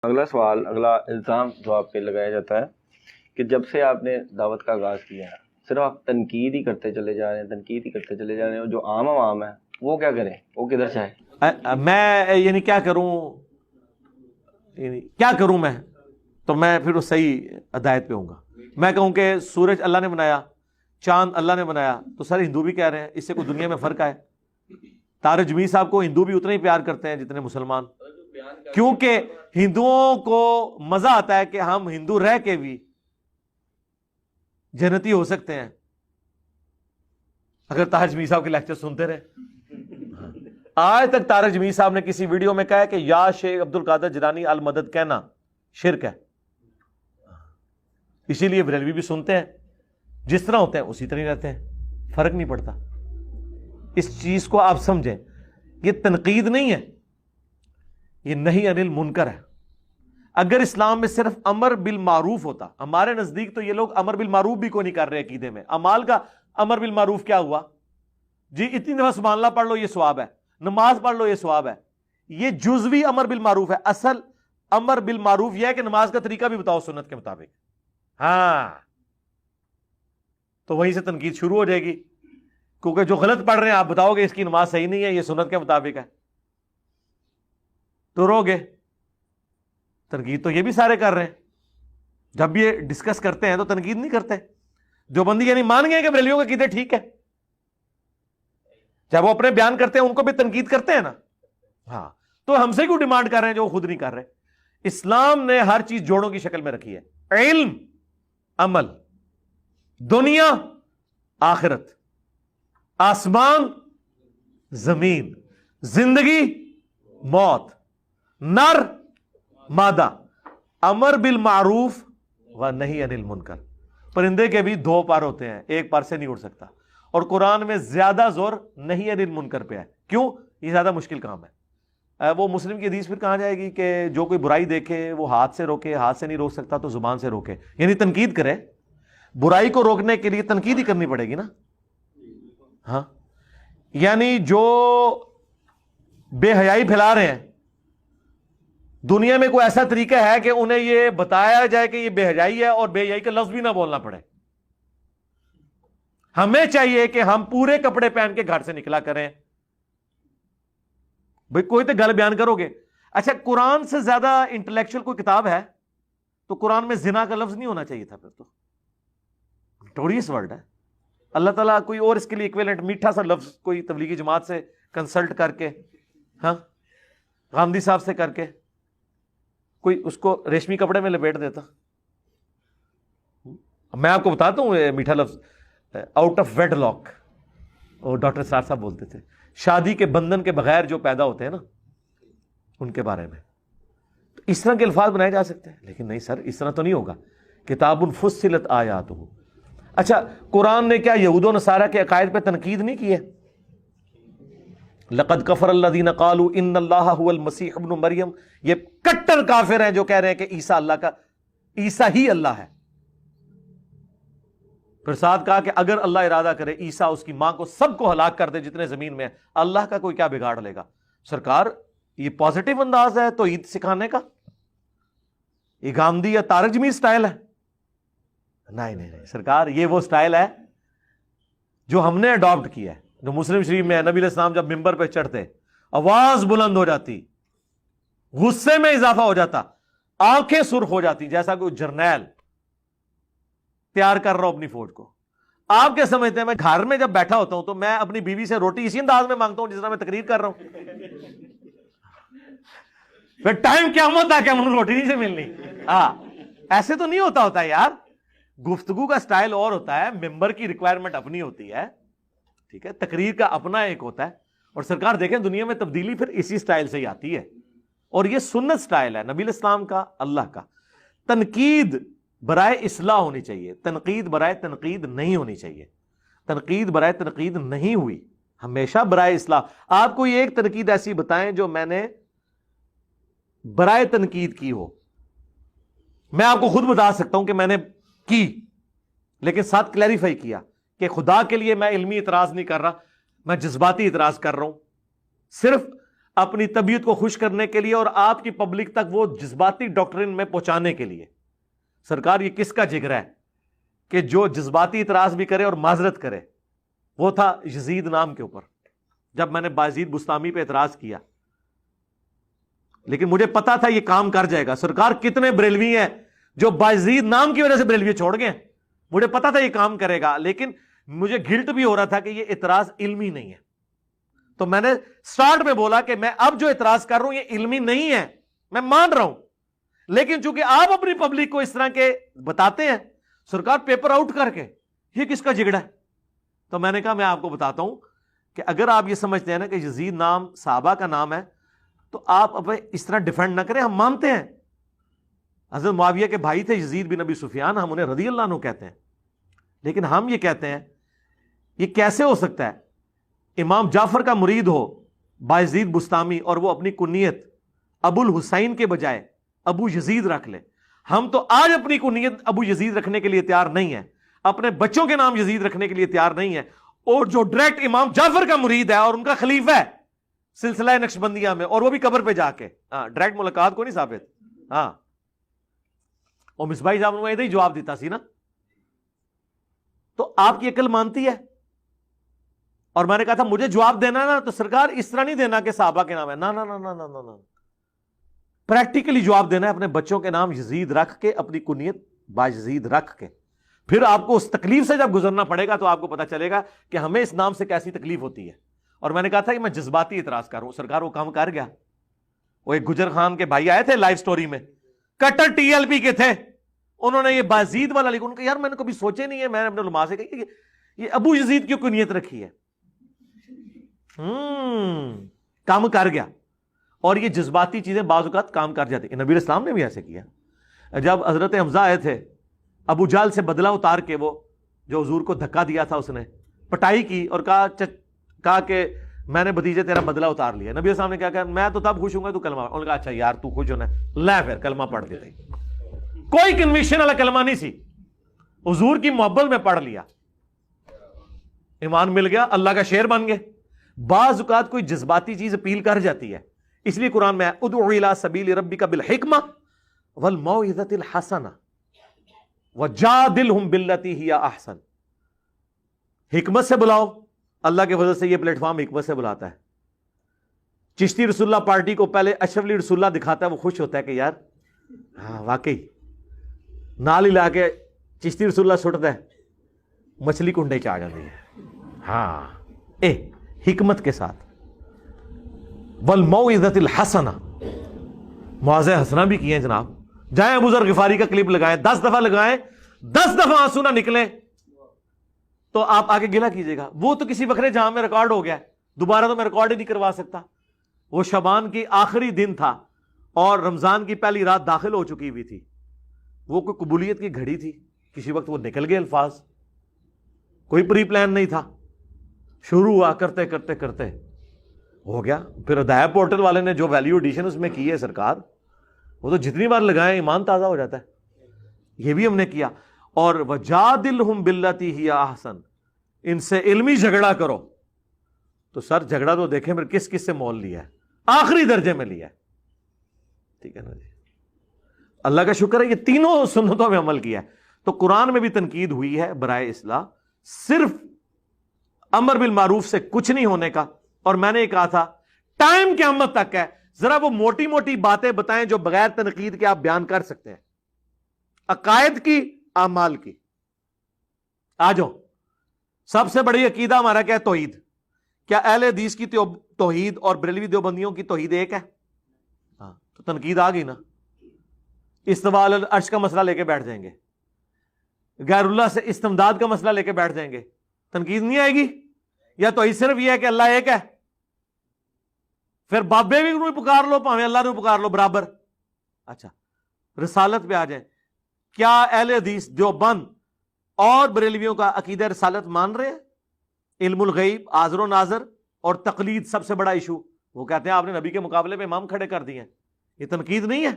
اگلا سوال، اگلا الزام جو آپ پہ لگایا جاتا ہے کہ جب سے آپ نے دعوت کا آغاز کیا ہے صرف آپ تنقید ہی کرتے چلے جا رہے ہیں، تنقید ہی کرتے چلے جا رہے ہیں، اور جو عام عوام ہے وہ کیا کریں، وہ کدھر سے آئے؟ میں یعنی کیا کروں، یعنی کیا کروں میں، تو میں پھر اس صحیح ہدایت پہ ہوں گا۔ میں کہوں کہ سورج اللہ نے بنایا، چاند اللہ نے بنایا، تو سر ہندو بھی کہہ رہے ہیں، اس سے کوئی دنیا میں فرق ہے؟ طارق جمیل صاحب کو ہندو بھی اتنا ہی پیار کرتے ہیں جتنے مسلمان، کیونکہ ہندوؤں کو مزہ آتا ہے کہ ہم ہندو رہ کے بھی جنتی ہو سکتے ہیں اگر طارق جمیل صاحب کے لیکچر سنتے رہے۔ آج تک طارق جمیل صاحب نے کسی ویڈیو میں کہا ہے کہ یا شیخ عبد القادر جیلانی المدد کہنا شرک ہے، اسی لیے بریلوی بھی سنتے ہیں، جس طرح ہوتے ہیں اسی طرح رہتے ہیں، فرق نہیں پڑتا۔ اس چیز کو آپ سمجھیں، یہ تنقید نہیں ہے، یہ نہی عن المنکر ہے۔ اگر اسلام میں صرف امر بالمعروف ہوتا، ہمارے نزدیک تو یہ لوگ امر بالمعروف بھی کوئی نہیں کر رہے عقیدے میں۔ اعمال کا امر بالمعروف کیا ہوا جی؟ اتنی دفعہ سبحان اللہ پڑھ لو یہ ثواب ہے، نماز پڑھ لو یہ ثواب ہے، یہ جزوی امر بالمعروف ہے۔ اصل امر بالمعروف یہ ہے کہ نماز کا طریقہ بھی بتاؤ سنت کے مطابق۔ ہاں، تو وہیں سے تنقید شروع ہو جائے گی، کیونکہ جو غلط پڑھ رہے ہیں آپ بتاؤ گے اس کی نماز صحیح نہیں ہے، یہ سنت کے مطابق ہے، تو رو گے۔ تنقید تو یہ بھی سارے کر رہے ہیں، جب یہ ڈسکس کرتے ہیں تو تنقید نہیں کرتے۔ جو بندی یعنی مان گئے کہ بریلویوں کے عقیدے ٹھیک ہے، جب وہ اپنے بیان کرتے ہیں ان کو بھی تنقید کرتے ہیں نا۔ ہاں، تو ہم سے کیوں ڈیمانڈ کر رہے ہیں جو وہ خود نہیں کر رہے؟ اسلام نے ہر چیز جوڑوں کی شکل میں رکھی ہے، علم، عمل، دنیا، آخرت، آسمان، زمین، زندگی، موت، نر، مادہ، امر بالمعروف و نہی عن المنکر۔ پرندے کے بھی دو پر ہوتے ہیں، ایک پر سے نہیں اڑ سکتا، اور قرآن میں زیادہ زور نہی عن المنکر پہ ہے۔ کیوں؟ یہ زیادہ مشکل کام ہے۔ وہ مسلم کی حدیث پھر کہاں جائے گی کہ جو کوئی برائی دیکھے وہ ہاتھ سے روکے، ہاتھ سے نہیں روک سکتا تو زبان سے روکے، یعنی تنقید کرے۔ برائی کو روکنے کے لیے تنقید ہی کرنی پڑے گی نا۔ ہاں، یعنی جو بے حیائی پھیلا رہے ہیں، دنیا میں کوئی ایسا طریقہ ہے کہ انہیں یہ بتایا جائے کہ یہ بے حیائی ہے اور بے حیائی کا لفظ بھی نہ بولنا پڑے؟ ہمیں چاہیے کہ ہم پورے کپڑے پہن کے گھر سے نکلا کریں۔ بھئی کوئی تو گل بیان کرو گے۔ اچھا، قرآن سے زیادہ انٹلیکچوئل کوئی کتاب ہے تو قرآن میں زنا کا لفظ نہیں ہونا چاہیے تھا، پھر تو نوٹوریس ورڈ ہے۔ اللہ تعالیٰ کوئی اور اس کے لیے ایکویلنٹ میٹھا سا لفظ کوئی تبلیغی جماعت سے کنسلٹ کر کے، ہاں، غامدی صاحب سے کر کے کوئی اس کو ریشمی کپڑے میں لپیٹ دیتا۔ میں آپ کو بتاتا ہوں میٹھا لفظ، آؤٹ آف ویڈ لاک، اور ڈاکٹر سار صاحب بولتے تھے، شادی کے بندھن کے بغیر جو پیدا ہوتے ہیں نا ان کے بارے میں۔ تو اس طرح کے الفاظ بنائے جا سکتے ہیں، لیکن نہیں سر، اس طرح تو نہیں ہوگا۔ کتاب فصلت آیاتہ۔ اچھا، قرآن نے کیا یہود و نصارہ کے عقائد پہ تنقید نہیں کی ہے؟ لقد کفر الذین قالوا ان اللہ هو المسیح ابن مریم، یہ کٹر کافر ہیں جو کہہ رہے ہیں کہ عیسیٰ اللہ کا، عیسیٰ ہی اللہ ہے۔ پھر ساتھ کہا کہ اگر اللہ ارادہ کرے عیسیٰ اس کی ماں کو سب کو ہلاک کر دے جتنے زمین میں ہے، اللہ کا کوئی کیا بگاڑ لے گا؟ سرکار، یہ پازیٹیو انداز ہے تو عید سکھانے کا؟ یہ گاندھی یا طارق جمیل سٹائل ہے؟ نہیں نہیں نہیں سرکار، یہ وہ سٹائل ہے جو ہم نے اڈاپٹ کیا ہے، جو مسلم شریف میں ہے۔ نبی علیہ السلام جب ممبر پہ چڑھتے، آواز بلند ہو جاتی، غصے میں اضافہ ہو جاتا، آنکھیں سرخ ہو جاتی، جیسا کوئی جرنیل تیار کر رہا ہوں اپنی فوج کو۔ آپ کیا سمجھتے ہیں میں گھر میں جب بیٹھا ہوتا ہوں تو میں اپنی بیوی سے روٹی اسی انداز میں مانگتا ہوں جس طرح میں تقریر کر رہا ہوں؟ پھر ٹائم کیا ہوتا ہے کہ مجھے روٹی نہیں سے ملنی؟ ہاں، ایسے تو نہیں ہوتا یار۔ گفتگو کا سٹائل اور ہوتا ہے، ممبر کی ریکوائرمنٹ اپنی ہوتی ہے، ٹھیک ہے، تقریر کا اپنا ایک ہوتا ہے۔ اور سرکار دیکھیں دنیا میں تبدیلی پھر اسی سٹائل سے ہی آتی ہے، اور یہ سنت سٹائل ہے نبی الاسلام کا، اللہ کا۔ تنقید برائے اصلاح ہونی چاہیے، تنقید برائے تنقید نہیں ہونی چاہیے۔ تنقید برائے تنقید نہیں ہوئی، ہمیشہ برائے اصلاح۔ آپ کوئی ایک تنقید ایسی بتائیں جو میں نے برائے تنقید کی ہو۔ میں آپ کو خود بتا سکتا ہوں کہ میں نے کی، لیکن ساتھ کلیریفائی کیا کہ خدا کے لیے میں علمی اعتراض نہیں کر رہا، میں جذباتی اعتراض کر رہا ہوں۔ صرف اپنی طبیعت کو خوش کرنے کے لیے اور آپ کی پبلک تک وہ جذباتی ڈاکٹرن میں پہنچانے کے لیے. سرکار یہ کس کا جگر ہے کہ جو جذباتی اعتراض بھی کرے اور معذرت کرے؟ وہ تھا یزید نام کے اوپر. جب میں نے بایزید بستامی پہ اعتراض کیا، لیکن مجھے پتا تھا یہ کام کر جائے گا. سرکار کتنے بریلوی ہیں جو بایزید نام کی وجہ سے بریلوی چھوڑ گئے. مجھے پتا تھا یہ کام کرے گا، لیکن مجھے گلٹ بھی ہو رہا تھا کہ یہ اعتراض علمی نہیں ہے. تو میں نے سٹارٹ میں بولا کہ میں اب جو اعتراض کر رہا ہوں یہ علمی نہیں ہے، میں مان رہا ہوں، لیکن چونکہ آپ اپنی پبلک کو اس طرح کے بتاتے ہیں سرکار پیپر آؤٹ کر کے، یہ کس کا جگڑا ہے؟ تو میں نے کہا میں آپ کو بتاتا ہوں کہ اگر آپ یہ سمجھتے ہیں نا کہ یزید نام صحابہ کا نام ہے تو آپ اب اس طرح ڈیفینڈ نہ کریں. ہم مانتے ہیں حضرت معاویہ کے بھائی تھے یزید بن ابی سفیان، ہم انہیں رضی اللہ عنہ کہتے ہیں، لیکن ہم یہ کہتے ہیں یہ کیسے ہو سکتا ہے امام جعفر کا مرید ہو بایزید بستامی اور وہ اپنی کنیت ابو الحسین کے بجائے ابو یزید رکھ لے. ہم تو آج اپنی کنیت ابو یزید رکھنے کے لیے تیار نہیں ہے، اپنے بچوں کے نام یزید رکھنے کے لیے تیار نہیں ہے. اور جو ڈائریکٹ امام جعفر کا مرید ہے اور ان کا خلیفہ ہے سلسلہ نقشبندیہ میں، اور وہ بھی قبر پہ جا کے، ڈائریکٹ ملاقات کو نہیں ثابت. ہاں اور مصباحی صاحب نے ایسے ہی جواب دیتا سی نا. تو آپ کی عقل مانتی ہے؟ اور میں نے کہا تھا مجھے جواب دینا ہے نا تو سرکار اس طرح نہیں دینا کہ صحابہ کے نام ہے، نہ پریکٹیکلی جواب دینا ہے. اپنے بچوں کے نام یزید رکھ کے، اپنی کنیت بایزید رکھ کے، پھر آپ کو اس تکلیف سے جب گزرنا پڑے گا تو آپ کو پتا چلے گا کہ ہمیں اس نام سے کیسی تکلیف ہوتی ہے. اور میں نے کہا تھا کہ میں جذباتی اعتراض کر رہا ہوں. سرکار وہ کام کر گیا. وہ ایک گجر خان کے بھائی آئے تھے لائیو سٹوری میں، کٹر ٹی ایل پی کے تھے، انہوں نے یہ بازید والا لکھا. ان کو یار میں نے کبھی سوچے نہیں ہے، میں نے اپنے علماء سے کہا یہ ابو یزید کی کنیت رکھی ہے. کام کر گیا. اور یہ جذباتی چیزیں بعض اوقات کام کر جاتی. نبی اسلام نے بھی ایسے کیا. جب حضرت حمزہ آئے تھے ابو جہل سے بدلہ اتار کے، وہ جو حضور کو دھکا دیا تھا، اس نے پٹائی کی اور کہا کہ میں نے بھتیجے تیرا بدلہ اتار لیا. نبی اسلام نے کیا کہا؟ میں تو تب خوش ہوں گا تو کلمہ. انہوں نے کہا اچھا یار تو خوش ہونا ہے، لے پھر کلمہ پڑھ دیتے. کوئی کنوکشن والا کلمہ نہیں سی، حضور کی محبت میں پڑھ لیا، ایمان مل گیا، اللہ کا شعر بن گئے. بعض اوقات کوئی جذباتی چیز اپیل کر جاتی ہے، اس لیے قرآن میں ادعو الی سبیل ربک بالحکمہ والموعظۃ الحسنہ وجادلہم باللتی ہی احسن. حکمت سے بلاؤ. اللہ کے فضل سے یہ پلیٹ فارم حکمت سے بلاتا ہے. چشتی رسول اللہ پارٹی کو پہلے اشرف علی رسول اللہ دکھاتا ہے، وہ خوش ہوتا ہے کہ یار ہاں واقعی نال ہی لا کے چشتی رسول اللہ سٹتا ہے، مچھلی کنڈے چ آ جاتی ہے. ہاں حکمت کے ساتھ. والموعظۃ الحسنہ، موعظہ حسنہ بھی کیے ہیں جناب. جائیں ابو ذر غفاری کا کلپ لگائیں، 10 دفعہ لگائیں، 10 دفعہ آنسو نہ نکلیں تو آپ آگے گلا کیجئے گا. وہ تو کسی بکرے جہاں میں ریکارڈ ہو گیا، دوبارہ تو میں ریکارڈ ہی نہیں کروا سکتا. وہ شعبان کی آخری دن تھا اور رمضان کی پہلی رات داخل ہو چکی ہوئی تھی. وہ کوئی قبولیت کی گھڑی تھی، کسی وقت وہ نکل گئے الفاظ، کوئی پری پلان نہیں تھا. شروع ہوا کرتے کرتے کرتے ہو گیا. پھر ہدایہ پورٹل والے نے جو ویلیو ایڈیشن اس میں کی ہے سرکار، وہ تو جتنی بار لگائیں ایمان تازہ ہو جاتا ہے. یہ بھی ہم نے کیا. اور وجادلہم باللتی ہی احسن، ان سے علمی جھگڑا کرو. تو سر جھگڑا تو دیکھیں پھر کس کس سے مول لیا ہے، آخری درجے میں لیا ہے. ٹھیک ہے نا جی. اللہ کا شکر ہے یہ تینوں سنتوں میں عمل کیا ہے. تو قرآن میں بھی تنقید ہوئی ہے برائے اصلاح، صرف امر بالمعروف سے کچھ نہیں ہونے کا. اور میں نے یہ کہا تھا ٹائم قیامت تک ہے، ذرا وہ موٹی موٹی باتیں بتائیں جو بغیر تنقید کے آپ بیان کر سکتے ہیں، عقائد کی، اعمال کی. آ جاؤ. سب سے بڑی عقیدہ ہمارا کیا ہے؟ توحید. کیا اہل حدیث کی توحید اور بریلوی دیوبندیوں کی توحید ایک ہے؟ ہاں. تو تنقید آ گئی نا. استواء علی العرش کا مسئلہ لے کے بیٹھ جائیں گے، غیر اللہ سے استمداد کا مسئلہ لے کے بیٹھ جائیں گے، تنقید نہیں آئے گی؟ یا تو صرف یہ ہے کہ اللہ ایک ہے، پھر بابے بھی انہوں پکار لو، پاویں اللہ نے پکار لو، برابر. اچھا رسالت پہ آ جائیں. کیا اہل حدیث دیوبند اور بریلویوں کا عقیدہ رسالت مان رہے ہیں؟ علم الغیب، حاضر و ناظر اور تقلید سب سے بڑا ایشو. وہ کہتے ہیں آپ نے نبی کے مقابلے پہ امام کھڑے کر دیے ہیں. یہ تنقید نہیں ہے؟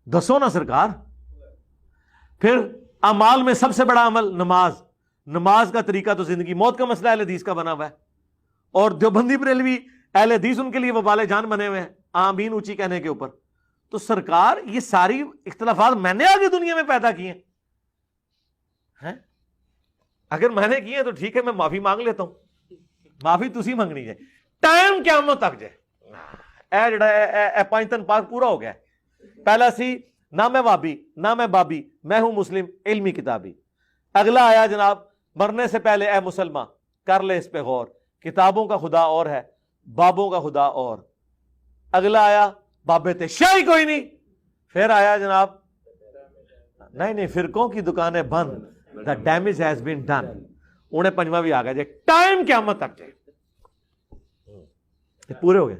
دسو نا سرکار. پھر اعمال میں سب سے بڑا عمل نماز. نماز کا طریقہ تو زندگی موت کا مسئلہ اہل حدیث کا بنا ہوا ہے. اور دیوبندی بریلوی اہل حدیث ان کے لیے وبال جان بنے ہوئے ہیں آمین اونچی کہنے کے اوپر. تو سرکار یہ ساری اختلافات میں نے آگے دنیا میں پیدا کیے ہیں. اگر میں نے کیے تو ٹھیک ہے, میں معافی مانگ لیتا ہوں, معافی تسی منگنی ہے. ٹائم قیامت تک جائے اے جڑا اے پانچتن پاک پورا ہو گیا. پہلا سی نہ میں وابی نہ میں بابی, میں ہوں مسلم علمی کتابی. اگلا آیا جناب مرنے سے پہلے اے مسلمان کر لے اس پہ غور, کتابوں کا خدا اور ہے بابوں کا خدا اور. اگلا آیا بابے تے شاہی کوئی نہیں. پھر آیا جناب نہیں فرقوں کی دکانیں بند, the damage has been done. انہیں پنجواں بھی آ گیا جی ٹائم قیامت تک جائے. پورے ہو گئے.